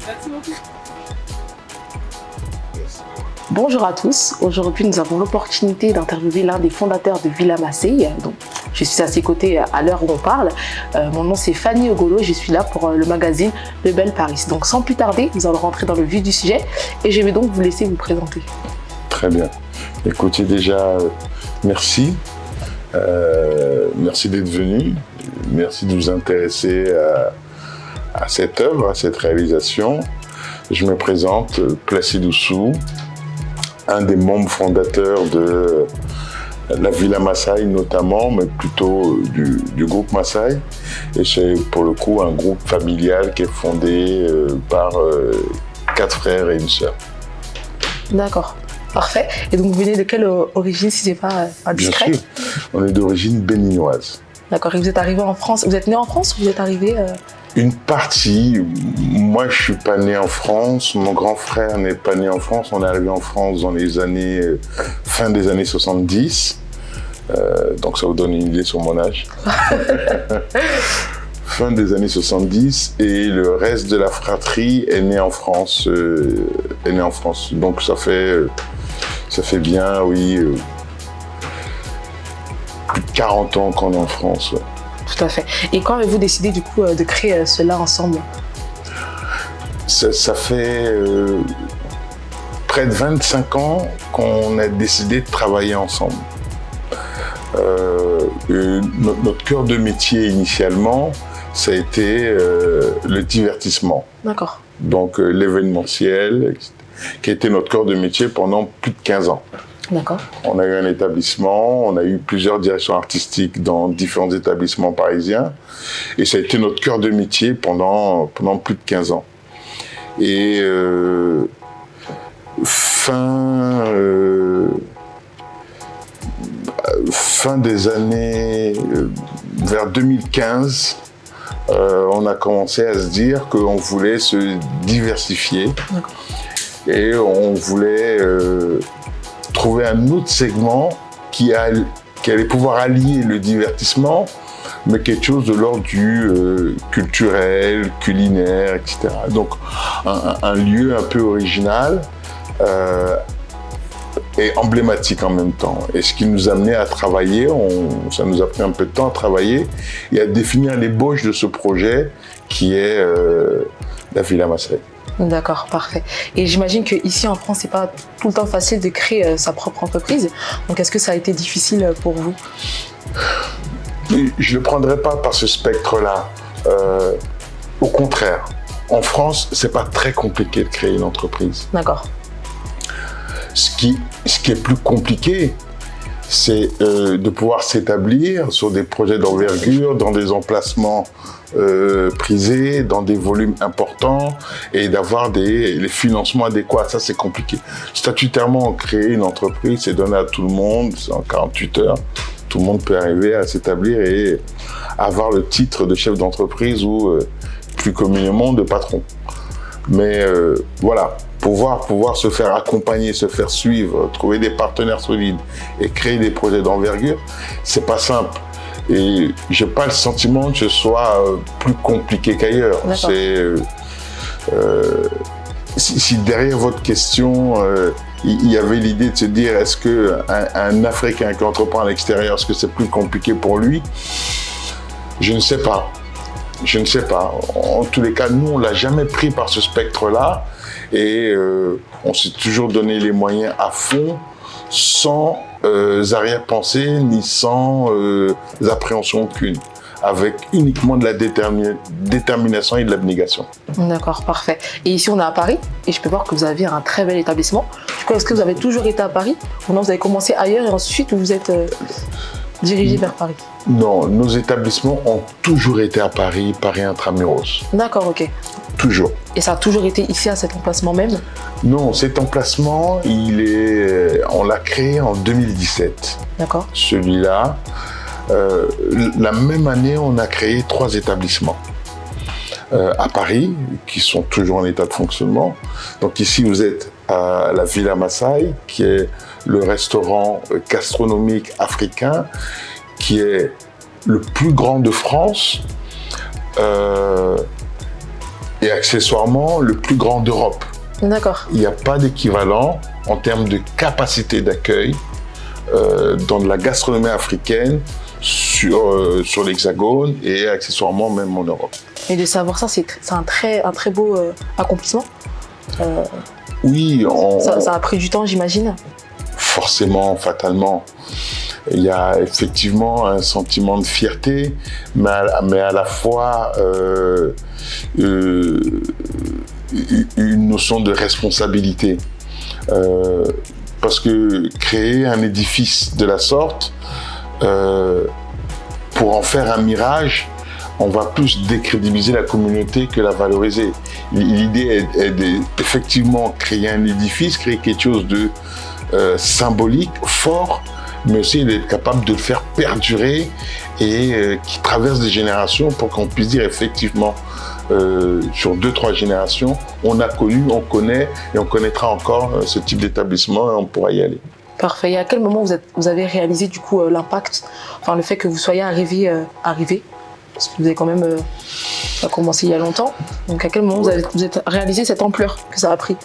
Merci beaucoup. Bonjour à tous, aujourd'hui nous avons l'opportunité d'interviewer l'un des fondateurs de Villa Masei. Donc, je suis à ses côtés à l'heure où on parle. Mon nom c'est Fanny Ogolo et je suis là pour le magazine Le Bel Paris. Donc sans plus tarder, nous allons rentrer dans le vif du sujet et je vais donc vous laisser vous présenter. Très bien. Écoutez, déjà, merci. Merci d'être venu. Merci de vous intéresser à cette œuvre, à cette réalisation. Je me présente, Placide Oussou, un des membres fondateurs de la Villa Masei notamment, mais plutôt du groupe Masei. Et c'est pour le coup un groupe familial qui est fondé par 4 frères et une sœur. D'accord, parfait. Et donc vous venez de quelle origine, si c'est pas indiscret? Bien sûr, on est d'origine béninoise. D'accord, et vous êtes arrivé en France, vous êtes né en France ou vous êtes arrivé Une partie, moi je suis pas né en France, mon grand frère n'est pas né en France, on est arrivé en France dans les années, fin des années 70, donc ça vous donne une idée sur mon âge. Fin des années 70 et le reste de la fratrie est né en France, donc ça fait bien, oui, plus de 40 ans qu'on est en France. Ouais. Tout à fait. Et quand avez-vous décidé du coup de créer cela ensemble? Ça fait près de 25 ans qu'on a décidé de travailler ensemble. Notre cœur de métier initialement, ça a été le divertissement. D'accord. Donc l'événementiel, qui a été notre cœur de métier pendant plus de 15 ans. D'accord. On a eu un établissement, on a eu plusieurs directions artistiques dans différents établissements parisiens et ça a été notre cœur de métier pendant plus de 15 ans. Et fin des années, vers 2015, on a commencé à se dire qu'on voulait se diversifier. D'accord. Et on voulait trouver un autre segment qui allait pouvoir allier le divertissement, mais quelque chose de l'ordre du culturel, culinaire, etc. Donc un lieu un peu original et emblématique en même temps. Et ce qui nous a amené à travailler, ça nous a pris un peu de temps à travailler et à définir l'ébauche de ce projet qui est la Villa Masei. D'accord, parfait. Et j'imagine qu'ici en France, c'est pas tout le temps facile de créer sa propre entreprise. Donc est-ce que ça a été difficile pour vous? Je ne le prendrai pas par ce spectre-là. Au contraire, en France, c'est pas très compliqué de créer une entreprise. D'accord. Ce qui est plus compliqué, c'est de pouvoir s'établir sur des projets d'envergure, dans des emplacements prisés, dans des volumes importants et d'avoir les financements adéquats. Ça, c'est compliqué. Statutairement, créer une entreprise, c'est donné à tout le monde, c'est en 48 heures. Tout le monde peut arriver à s'établir et avoir le titre de chef d'entreprise ou, plus communément, de patron. Mais voilà, pouvoir se faire accompagner, se faire suivre, trouver des partenaires solides et créer des projets d'envergure, c'est pas simple. Et j'ai pas le sentiment que ce soit plus compliqué qu'ailleurs. Si derrière votre question, il y avait l'idée de se dire est-ce qu'un Africain qui entreprend à l'extérieur, est-ce que c'est plus compliqué pour lui? Je ne sais pas. Je ne sais pas. En tous les cas, nous, on l'a jamais pris par ce spectre-là et on s'est toujours donné les moyens à fond, sans arrière-pensée ni sans appréhension aucune, avec uniquement de la détermination et de l'abnégation. D'accord, parfait. Et ici, on est à Paris et je peux voir que vous avez un très bel établissement. Du coup, est-ce que vous avez toujours été à Paris ou non, vous avez commencé ailleurs et ensuite vous êtes dirigé vers Paris? Non, nos établissements ont toujours été à Paris, Paris Intramuros. D'accord, ok. Toujours. Et ça a toujours été ici à cet emplacement même? Non, cet emplacement, on l'a créé en 2017. D'accord. Celui-là, la même année, on a créé 3 établissements. À Paris, qui sont toujours en état de fonctionnement. Donc ici, vous êtes à la Villa Masei, qui est le restaurant gastronomique africain, qui est le plus grand de France, et accessoirement le plus grand d'Europe. D'accord. Il n'y a pas d'équivalent en termes de capacité d'accueil dans de la gastronomie africaine sur l'Hexagone et accessoirement même en Europe. Et de savoir ça, c'est un très beau accomplissement. Oui, ça a pris du temps, j'imagine. Forcément, fatalement. Il y a effectivement un sentiment de fierté, mais à la fois une notion de responsabilité. Parce que créer un édifice de la sorte, pour en faire un mirage, on va plus décrédibiliser la communauté que la valoriser. L'idée est d'effectivement créer un édifice, créer quelque chose de symbolique, fort, mais aussi d'être capable de le faire perdurer et qui traverse des générations pour qu'on puisse dire effectivement sur 2-3 générations, on a connu, on connaît et on connaîtra encore ce type d'établissement et on pourra y aller. Parfait. Et à quel moment vous avez réalisé du coup l'impact, enfin le fait que vous soyez arrivé parce que vous avez quand même commencé il y a longtemps. Donc à quel moment vous avez réalisé cette ampleur que ça a pris?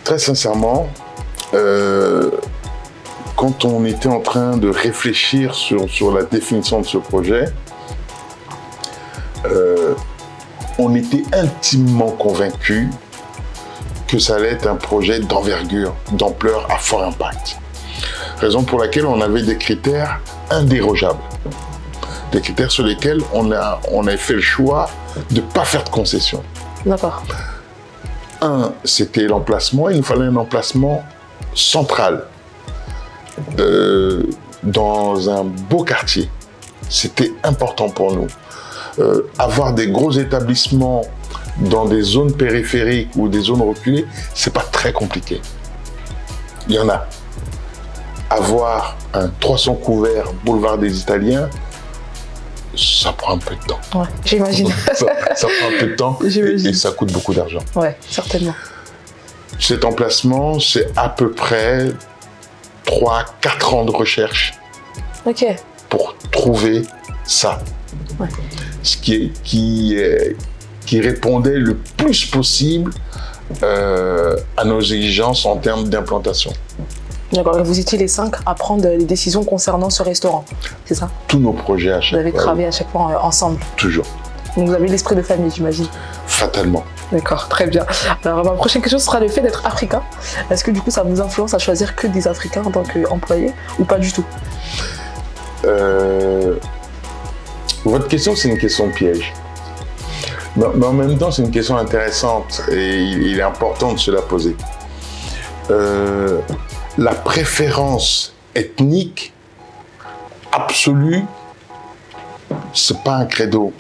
Très sincèrement, quand on était en train de réfléchir sur la définition de ce projet, on était intimement convaincus que ça allait être un projet d'envergure, d'ampleur à fort impact. Raison pour laquelle on avait des critères indérogeables. Des critères sur lesquels on a fait le choix de ne pas faire de concessions. D'accord. Un, c'était l'emplacement. Il nous fallait un emplacement central, dans un beau quartier. C'était important pour nous. Avoir des gros établissements dans des zones périphériques ou des zones reculées, c'est pas très compliqué. Il y en a. Avoir un 300 couverts boulevard des Italiens, ça prend un peu de temps. Ouais, j'imagine. ça prend un peu de temps et ça coûte beaucoup d'argent. Ouais, certainement. Cet emplacement, c'est à peu près 3-4 ans de recherche pour trouver ça. Ouais. Ce qui répondait le plus possible à nos exigences en termes d'implantation. D'accord, et vous étiez les 5 à prendre les décisions concernant ce restaurant, c'est ça? Tous nos projets à chaque fois. Vous avez travaillé à chaque fois ensemble? Toujours. Donc vous avez l'esprit de famille, j'imagine? Fatalement. D'accord, très bien. Alors ma prochaine question sera le fait d'être africain. Est-ce que du coup ça vous influence à choisir que des Africains en tant qu'employé ou pas du tout? Votre question, c'est une question piège. Mais en même temps, c'est une question intéressante et il est important de se la poser. La préférence ethnique absolue, c'est pas un credo,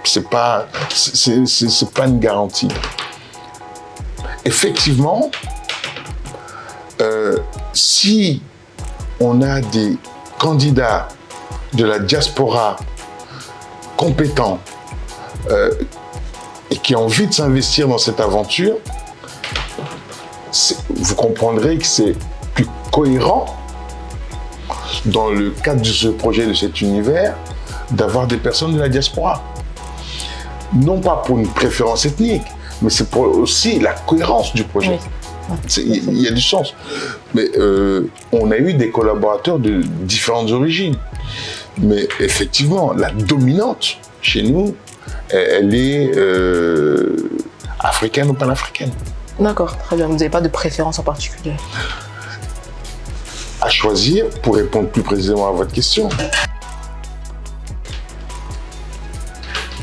c'est pas une garantie. Effectivement, si on a des candidats de la diaspora compétents et qui ont envie de s'investir dans cette aventure, vous comprendrez que c'est plus cohérent dans le cadre de ce projet, de cet univers, d'avoir des personnes de la diaspora. Non pas pour une préférence ethnique, mais c'est pour aussi la cohérence du projet. Oui. Il y a du sens. Mais on a eu des collaborateurs de différentes origines. Mais effectivement, la dominante chez nous, elle est africaine ou panafricaine. D'accord, très bien. Vous n'avez pas de préférence en particulier? À choisir, pour répondre plus précisément à votre question,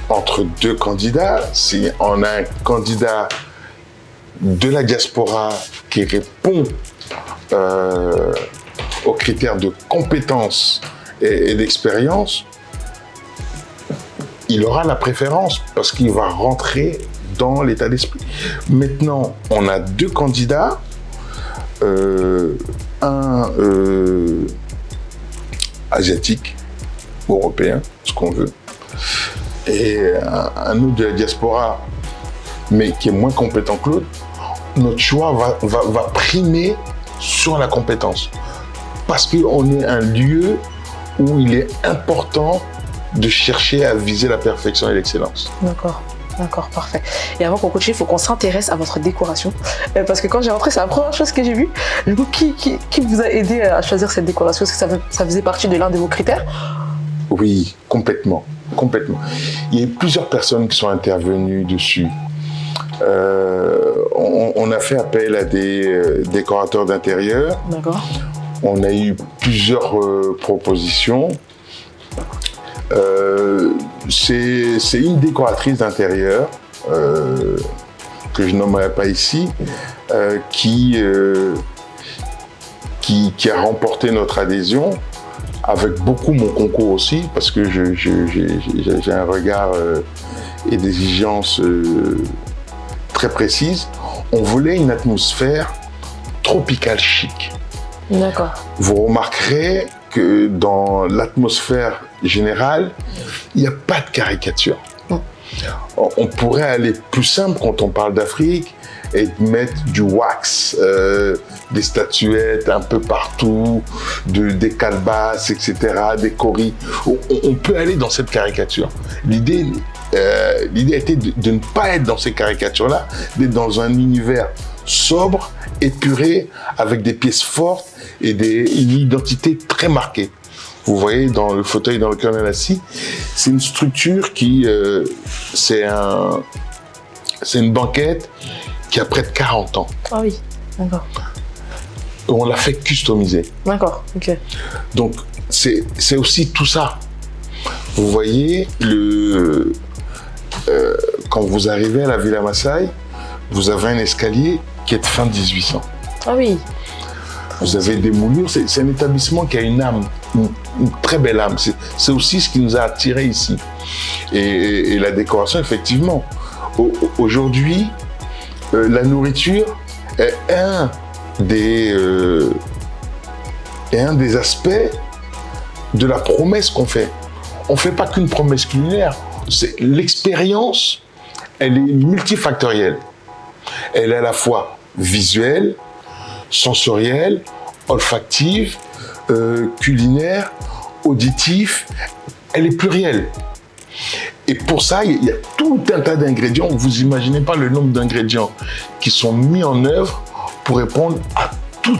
entre deux candidats, si on a un candidat de la diaspora qui répond aux critères de compétences et d'expérience, il aura la préférence parce qu'il va rentrer dans l'état d'esprit. Maintenant, on a deux candidats, un asiatique, européen, ce qu'on veut, et un autre de la diaspora, mais qui est moins compétent que l'autre. Notre choix va primer sur la compétence. Parce qu'on est un lieu où il est important de chercher à viser la perfection et l'excellence. D'accord. D'accord, parfait. Et avant qu'on continue, il faut qu'on s'intéresse à votre décoration. Parce que quand j'ai rentré, c'est la première chose que j'ai vue. Du coup, qui vous a aidé à choisir cette décoration? Est-ce que ça faisait partie de l'un de vos critères? Oui, complètement. Complètement. Il y a eu plusieurs personnes qui sont intervenues dessus. On a fait appel à des décorateurs d'intérieur. D'accord. On a eu plusieurs propositions. C'est une décoratrice d'intérieur que je nommerai pas ici qui a remporté notre adhésion avec beaucoup mon concours aussi parce que j'ai un regard et des exigences très précises. On voulait une atmosphère tropicale chic. D'accord. Vous remarquerez que dans l'atmosphère générale, il n'y a pas de caricature. On pourrait aller plus simple quand on parle d'Afrique et mettre du wax, des statuettes un peu partout, des calebasses, etc., des coris. On peut aller dans cette caricature. L'idée était de ne pas être dans ces caricatures-là, d'être dans un univers sobre, épuré, avec des pièces fortes et une identité très marquée. Vous voyez, dans le fauteuil dans lequel on est assis, c'est une structure qui, c'est une banquette qui a près de 40 ans. Ah oui, d'accord. On l'a fait customiser. D'accord, ok. Donc, c'est aussi tout ça. Vous voyez, quand vous arrivez à la Villa Massaï, vous avez un escalier qui est de fin 1800. Ah oui. Vous avez des moulures, c'est un établissement qui a une âme, une très belle âme. C'est aussi ce qui nous a attirés ici. Et la décoration, effectivement. Aujourd'hui, la nourriture est un des aspects de la promesse qu'on fait. On ne fait pas qu'une promesse culinaire. L'expérience, elle est multifactorielle. Elle est à la fois visuelle, sensorielle, olfactive, culinaire, auditif, elle est plurielle. Et pour ça, il y a tout un tas d'ingrédients. Vous n'imaginez pas le nombre d'ingrédients qui sont mis en œuvre pour répondre à toute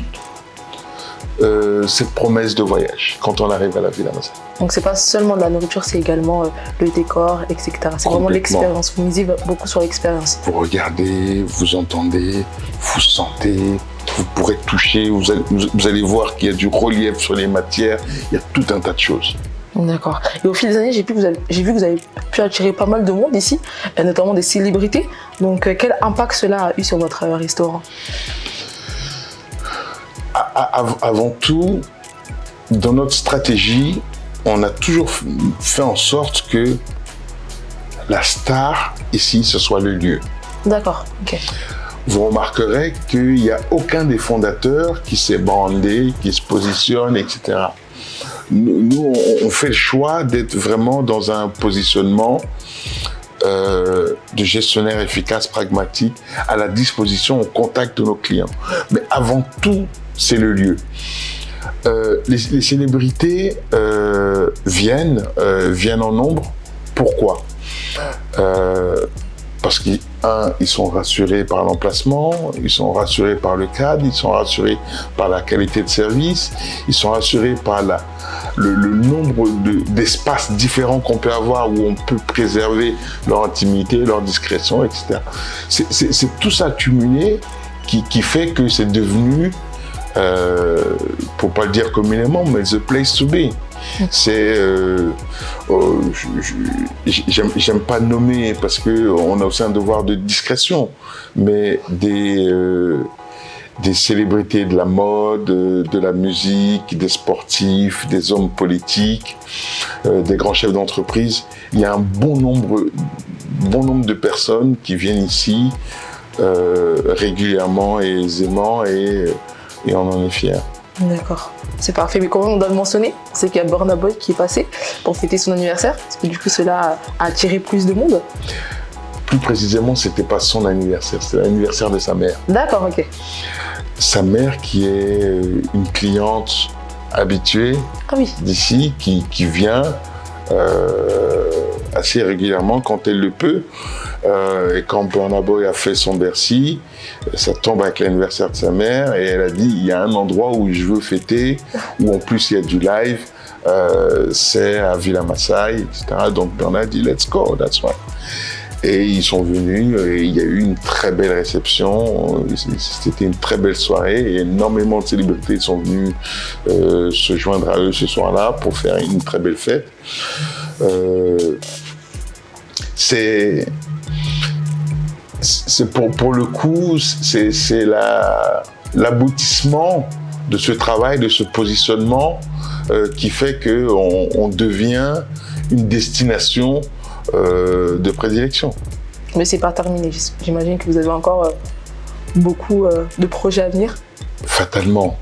cette promesse de voyage quand on arrive à la Villa Massaï. Donc c'est pas seulement de la nourriture, c'est également le décor, etc. C'est vraiment l'expérience. Vous misez beaucoup sur l'expérience. Vous regardez, vous entendez, vous sentez, vous pourrez toucher, vous allez voir qu'il y a du relief sur les matières, il y a tout un tas de choses. D'accord. Et au fil des années, j'ai vu que vous avez pu attirer pas mal de monde ici, notamment des célébrités. Donc quel impact cela a eu sur votre restaurant? Avant tout, dans notre stratégie, on a toujours fait en sorte que la star ici, ce soit le lieu. D'accord, ok. Vous remarquerez qu'il n'y a aucun des fondateurs qui s'est brandé, qui se positionne, etc. Nous, on fait le choix d'être vraiment dans un positionnement de gestionnaire efficace, pragmatique, à la disposition, au contact de nos clients. Mais avant tout, c'est le lieu. Les célébrités viennent en nombre. Pourquoi? Parce qu'ils sont rassurés par l'emplacement, ils sont rassurés par le cadre, ils sont rassurés par la qualité de service, ils sont rassurés par le nombre d'espaces différents qu'on peut avoir où on peut préserver leur intimité, leur discrétion, etc. C'est tout ça cumulé qui fait que c'est devenu, pour pas le dire communément, mais the place to be. C'est, j'aime pas nommer parce que on a aussi un devoir de discrétion, mais des célébrités de la mode, de la musique, des sportifs, des hommes politiques, des grands chefs d'entreprise. Il y a un bon nombre de personnes qui viennent ici régulièrement et aisément et on en est fiers. D'accord, c'est parfait. Mais comment on doit le mentionner? C'est qu'il y a Burna Boy qui est passé pour fêter son anniversaire. Est-ce que du coup cela a attiré plus de monde? Plus précisément, c'était pas son anniversaire, c'était l'anniversaire de sa mère. D'accord, ok. Sa mère qui est une cliente habituée d'ici, qui vient assez régulièrement quand elle le peut. Et quand Burna Boy a fait son Bercy, ça tombe avec l'anniversaire de sa mère et elle a dit il y a un endroit où je veux fêter, où en plus il y a du live, c'est à Villa Massaï, etc. Donc Burna a dit let's go, that's right. Et ils sont venus et il y a eu une très belle réception, c'était une très belle soirée et énormément de célébrités sont venues se joindre à eux ce soir-là pour faire une très belle fête. C'est pour le coup, c'est l'aboutissement de ce travail, de ce positionnement qui fait qu'on devient une destination de prédilection. Mais c'est pas terminé. J'imagine que vous avez encore beaucoup de projets à venir. Fatalement.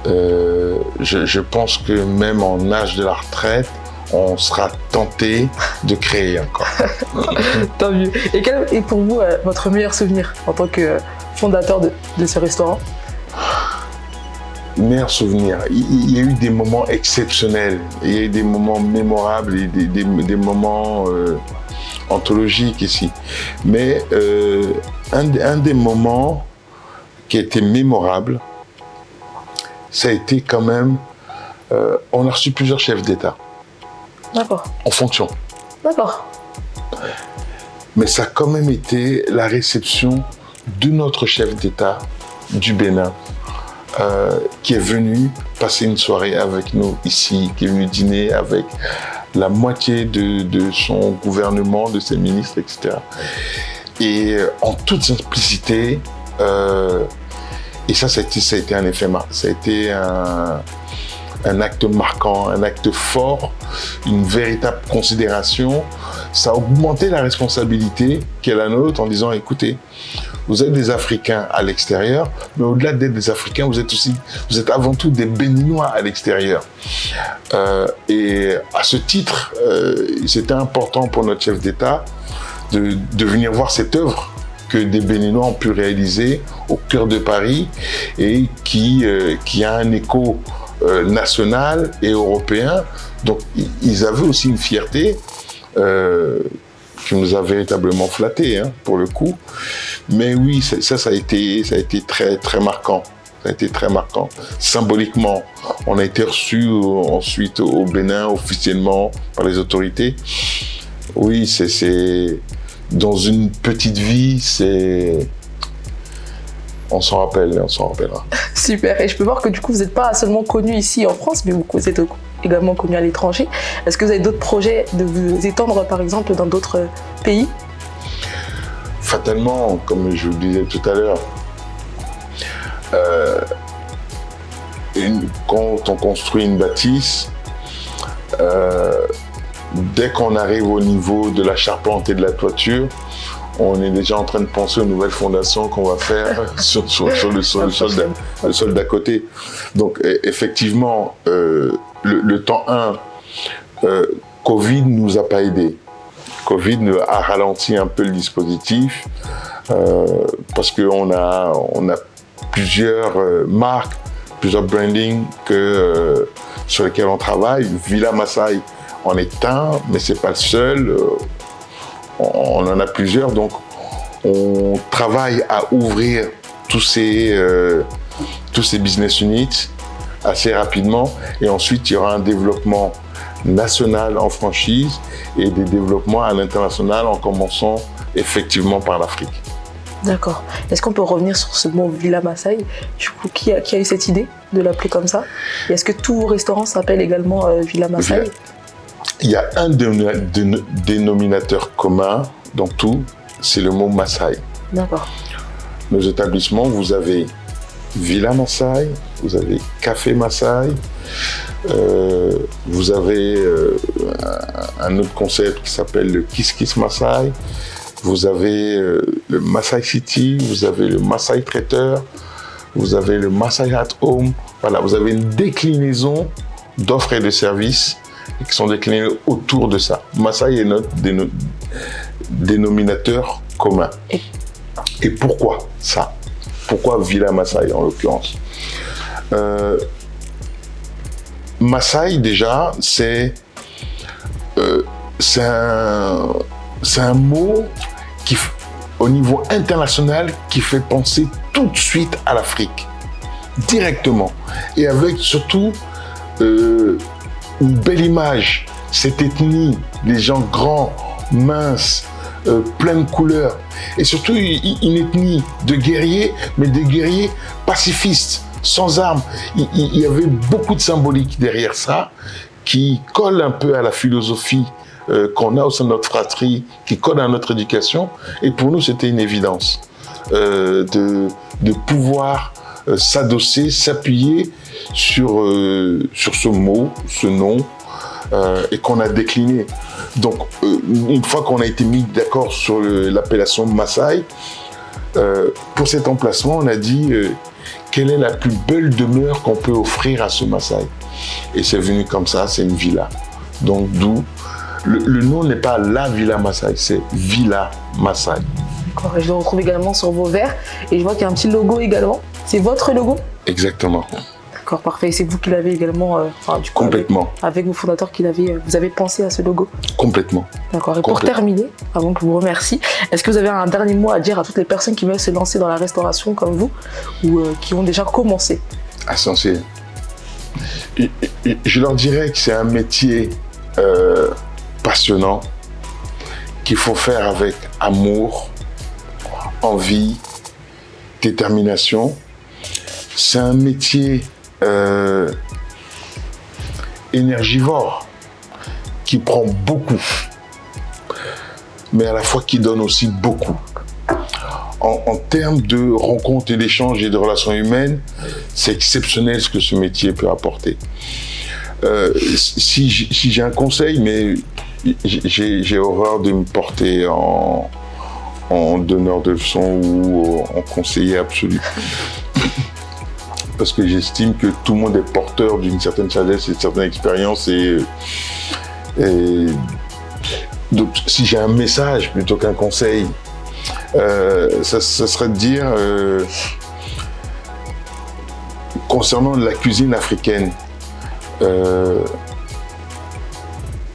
Je pense que même en âge de la retraite, on sera tenté de créer encore. Tant mieux. Et quel est pour vous votre meilleur souvenir en tant que fondateur de ce restaurant? Meilleur souvenir. Il y a eu des moments exceptionnels, il y a eu des moments mémorables, et des moments anthologiques ici. Mais un des moments qui a été mémorable, ça a été quand même, on a reçu plusieurs chefs d'État. D'accord. En fonction. D'accord. Mais ça a quand même été la réception de notre chef d'État du Bénin, qui est venu passer une soirée avec nous ici, qui est venu dîner avec la moitié de son gouvernement, de ses ministres, etc. Et en toute simplicité, et ça a été un effet marquant, ça a été un acte marquant, un acte fort, une véritable considération. Ça a augmenté la responsabilité qui est la nôtre en disant, écoutez, vous êtes des Africains à l'extérieur, mais au-delà d'être des Africains, vous êtes avant tout des Béninois à l'extérieur. Et à ce titre, c'était important pour notre chef d'État de venir voir cette œuvre que des Béninois ont pu réaliser au cœur de Paris et qui a un écho national et européen. Donc, ils avaient aussi une fierté qui nous a véritablement flattés, hein, pour le coup. Mais oui, ça a été très, très marquant. Ça a été très marquant. Symboliquement, on a été reçus ensuite au Bénin officiellement par les autorités. Oui, c'est dans une petite vie, on s'en rappelle, on s'en rappellera. Super. Et je peux voir que du coup, vous n'êtes pas seulement connu ici en France, mais vous êtes également connu à l'étranger. Est-ce que vous avez d'autres projets de vous étendre, par exemple, dans d'autres pays? Fatalement, comme je vous le disais tout à l'heure, quand on construit une bâtisse, dès qu'on arrive au niveau de la charpente et de la toiture, on est déjà en train de penser aux nouvelles fondations qu'on va faire sur le sol d'à côté. Donc effectivement, le temps 1, Covid ne nous a pas aidés. Covid a ralenti un peu le dispositif parce qu'on a plusieurs marques, plusieurs brandings sur lesquels on travaille. Villa Massaï en est un, mais c'est pas le seul. On en a plusieurs, donc on travaille à ouvrir tous ces business units assez rapidement et ensuite il y aura un développement national en franchise et des développements à l'international en commençant effectivement par l'Afrique. D'accord. Est-ce qu'on peut revenir sur ce mot Villa Massaï? Du coup, qui a eu cette idée de l'appeler comme ça? Et est-ce que tout vos restaurants s'appelle également Villa Massaï? Il y a un dénominateur commun dans tout, c'est le mot Massaï. D'accord. Nos établissements, vous avez Villa Massaï, vous avez Café Massaï, vous avez un autre concept qui s'appelle le Kiss Kiss Massaï, vous avez le Massaï City, vous avez le Massaï Traiteur, vous avez le Massaï at Home. Voilà, vous avez une déclinaison d'offres et de services qui sont déclinés autour de ça. Massaï est notre dénominateur commun. Et pourquoi ça? Pourquoi Villa Massaï en l'occurrence? Massaï déjà, c'est c'est un mot qui, au niveau international, qui fait penser tout de suite à l'Afrique, directement. Et avec surtout une belle image, cette ethnie, des gens grands, minces, plein de couleurs. Et surtout une ethnie de guerriers, mais des guerriers pacifistes, sans armes. Il y avait beaucoup de symbolique derrière ça, qui colle un peu à la philosophie qu'on a au sein de notre fratrie, qui colle à notre éducation. Et pour nous, c'était une évidence de pouvoir s'adosser, s'appuyer sur ce mot, ce nom, et qu'on a décliné. Donc, une fois qu'on a été mis d'accord sur l'appellation Maasai, pour cet emplacement, on a dit quelle est la plus belle demeure qu'on peut offrir à ce Maasai. Et c'est venu comme ça, c'est une villa. Donc, d'où le nom n'est pas la Villa Maasai, c'est Villa Maasai. D'accord, et je le retrouve également sur vos verres. Et je vois qu'il y a un petit logo également. C'est votre logo? Exactement. D'accord, parfait. Et c'est vous qui l'avez également, complètement. Avec vos fondateurs vous avez pensé à ce logo? Complètement. D'accord. Et pour terminer, avant que je vous remercie, est-ce que vous avez un dernier mot à dire à toutes les personnes qui veulent se lancer dans la restauration comme vous ou qui ont déjà commencé? Essentiel. Je leur dirais que c'est un métier passionnant qu'il faut faire avec amour, envie, détermination. C'est un métier énergivore qui prend beaucoup, mais à la fois qui donne aussi beaucoup. En termes de rencontres et d'échanges et de relations humaines, c'est exceptionnel ce que ce métier peut apporter. Si j'ai un conseil, mais j'ai horreur de me porter en donneur de leçons ou en conseiller absolu. Parce que j'estime que tout le monde est porteur d'une certaine sagesse et d'une certaine expérience. Et donc, si j'ai un message plutôt qu'un conseil, ça serait de dire, concernant la cuisine africaine,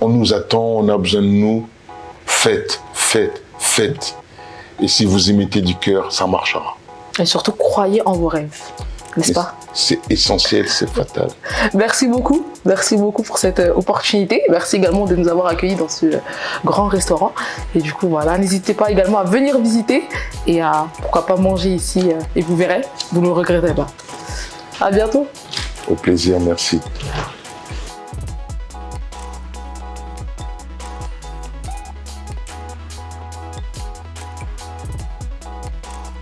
on nous attend, on a besoin de nous. Faites, faites, faites. Et si vous y mettez du cœur, ça marchera. Et surtout, croyez en vos rêves. N'est-ce pas? C'est essentiel, c'est fatal. Merci beaucoup pour cette opportunité. Merci également de nous avoir accueillis dans ce grand restaurant. Et du coup, voilà, n'hésitez pas également à venir visiter et à, pourquoi pas, manger ici. Et vous verrez, vous ne le regretterez pas. À bientôt. Au plaisir, merci.